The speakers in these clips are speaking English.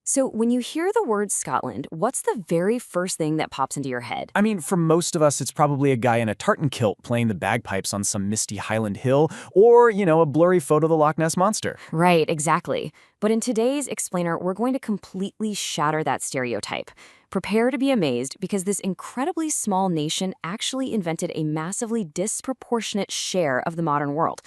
So when you hear the word Scotland, what's the very first thing that pops into your head? I mean, for most of us, it's probably a guy in a tartan kilt playing the bagpipes on some misty Highland hill, or, a blurry photo of the Loch Ness Monster. Right, exactly. But in today's explainer, we're going to completely shatter that stereotype. Prepare to be amazed because this incredibly small nation actually invented a massively disproportionate share of the modern world.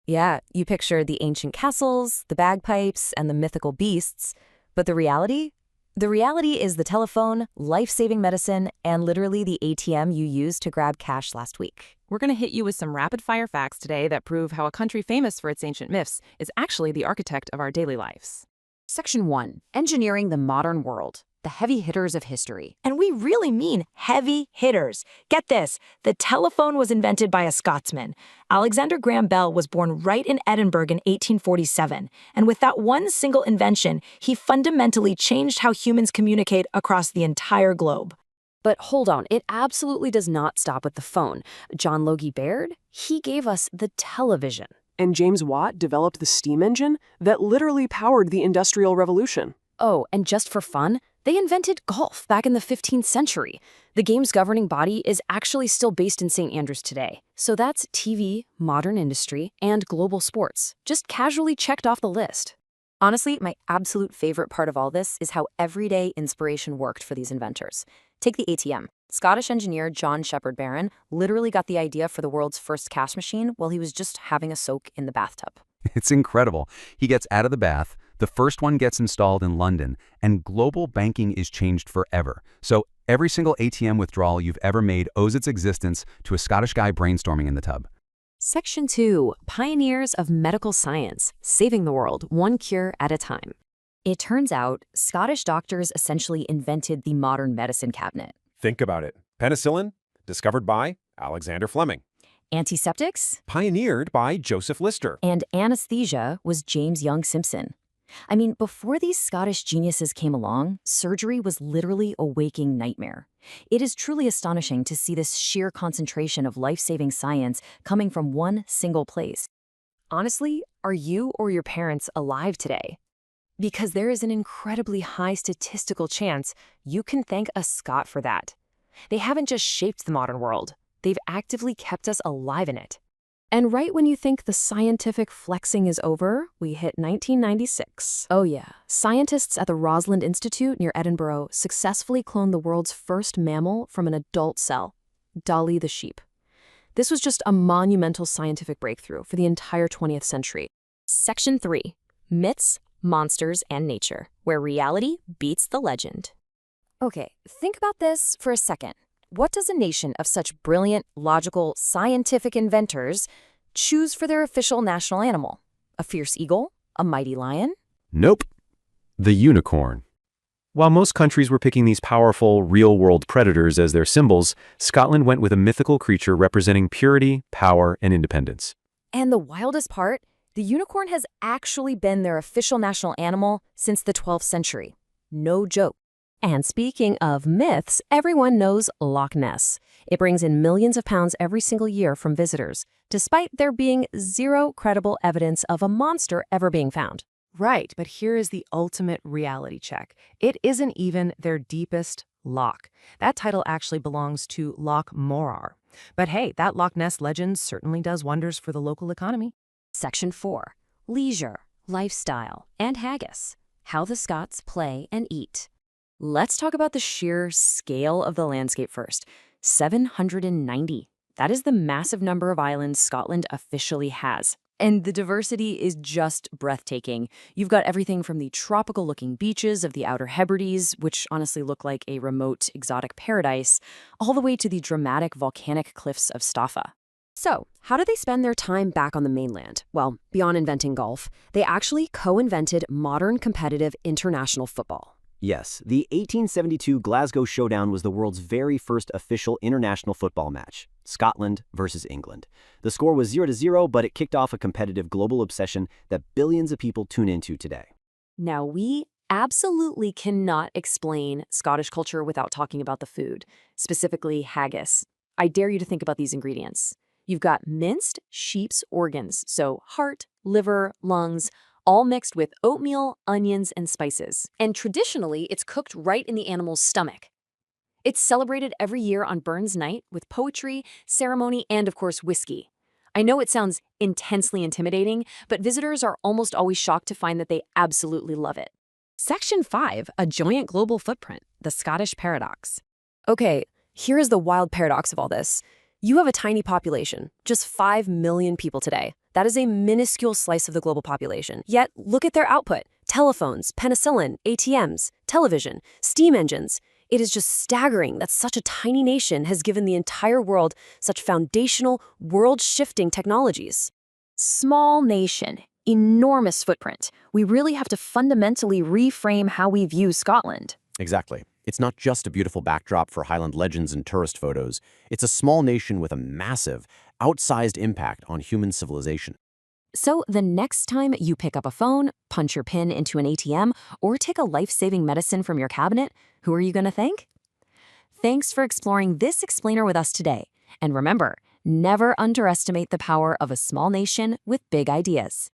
Yeah, you picture the ancient castles, the bagpipes, and the mythical beasts. But the reality? The reality is the telephone, life-saving medicine, and literally the ATM you used to grab cash last week. We're going to hit you with some rapid-fire facts today that prove how a country famous for its ancient myths is actually the architect of our daily lives. Section 1. Engineering the modern world. The heavy hitters of history. And we really mean heavy hitters. Get this, the telephone was invented by a Scotsman. Alexander Graham Bell was born right in Edinburgh in 1847. And with that one single invention, he fundamentally changed how humans communicate across the entire globe. But hold on, it absolutely does not stop with the phone. John Logie Baird, he gave us the television. And James Watt developed the steam engine that literally powered the Industrial Revolution. Oh, and just for fun, they invented golf back in the 15th century. The game's governing body is actually still based in St. Andrews today. So that's TV, modern industry, and global sports, just casually checked off the list. Honestly, my absolute favorite part of all this is how everyday inspiration worked for these inventors. Take the ATM. Scottish engineer John Shepherd Barron literally got the idea for the world's first cash machine while he was just having a soak in the bathtub. It's incredible. He gets out of the bath, the first one gets installed in London, and global banking is changed forever. So every single ATM withdrawal you've ever made owes its existence to a Scottish guy brainstorming in the tub. Section 2. Pioneers of medical science, saving the world one cure at a time. It turns out Scottish doctors essentially invented the modern medicine cabinet. Think about it. Penicillin, discovered by Alexander Fleming. Antiseptics? Pioneered by Joseph Lister. And anesthesia was James Young Simpson. I mean, before these Scottish geniuses came along, surgery was literally a waking nightmare. It is truly astonishing to see this sheer concentration of life-saving science coming from one single place. Honestly, are you or your parents alive today? Because there is an incredibly high statistical chance you can thank a Scot for that. They haven't just shaped the modern world, they've actively kept us alive in it. And right when you think the scientific flexing is over, we hit 1996. Oh yeah, scientists at the Roslin Institute near Edinburgh successfully cloned the world's first mammal from an adult cell, Dolly the sheep. This was just a monumental scientific breakthrough for the entire 20th century. Section 3. Myths, Monsters, and Nature, where reality beats the legend. Okay, think about this for a second. What does a nation of such brilliant, logical, scientific inventors choose for their official national animal? A fierce eagle? A mighty lion? Nope. The unicorn. While most countries were picking these powerful, real-world predators as their symbols, Scotland went with a mythical creature representing purity, power, and independence. And the wildest part? The unicorn has actually been their official national animal since the 12th century. No joke. And speaking of myths, everyone knows Loch Ness. It brings in millions of pounds every single year from visitors, despite there being zero credible evidence of a monster ever being found. Right, but here is the ultimate reality check. It isn't even their deepest loch. That title actually belongs to Loch Morar. But hey, that Loch Ness legend certainly does wonders for the local economy. Section 4. Leisure, lifestyle, and haggis. How the Scots play and eat. Let's talk about the sheer scale of the landscape first. 790. That is the massive number of islands Scotland officially has. And the diversity is just breathtaking. You've got everything from the tropical-looking beaches of the Outer Hebrides, which honestly look like a remote, exotic paradise, all the way to the dramatic volcanic cliffs of Staffa. So, how do they spend their time back on the mainland? Well, beyond inventing golf, they actually co-invented modern competitive international football. Yes, the 1872 Glasgow Showdown was the world's very first official international football match, Scotland versus England. The score was 0-0, but it kicked off a competitive global obsession that billions of people tune into today. Now, we absolutely cannot explain Scottish culture without talking about the food, specifically haggis. I dare you to think about these ingredients. You've got minced sheep's organs, so heart, liver, lungs, all mixed with oatmeal, onions, and spices. And traditionally, it's cooked right in the animal's stomach. It's celebrated every year on Burns Night with poetry, ceremony, and of course, whiskey. I know it sounds intensely intimidating, but visitors are almost always shocked to find that they absolutely love it. Section 5, a giant global footprint, the Scottish paradox. Okay, here is the wild paradox of all this. You have a tiny population, just 5 million people today. That is a minuscule slice of the global population. Yet, look at their output. Telephones, penicillin, ATMs, television, steam engines. It is just staggering that such a tiny nation has given the entire world such foundational, world-shifting technologies. Small nation, enormous footprint. We really have to fundamentally reframe how we view Scotland. Exactly. It's not just a beautiful backdrop for Highland legends and tourist photos. It's a small nation with a massive, outsized impact on human civilization. So the next time you pick up a phone, punch your PIN into an ATM, or take a life-saving medicine from your cabinet, who are you going to thank? Thanks for exploring this explainer with us today. And remember, never underestimate the power of a small nation with big ideas.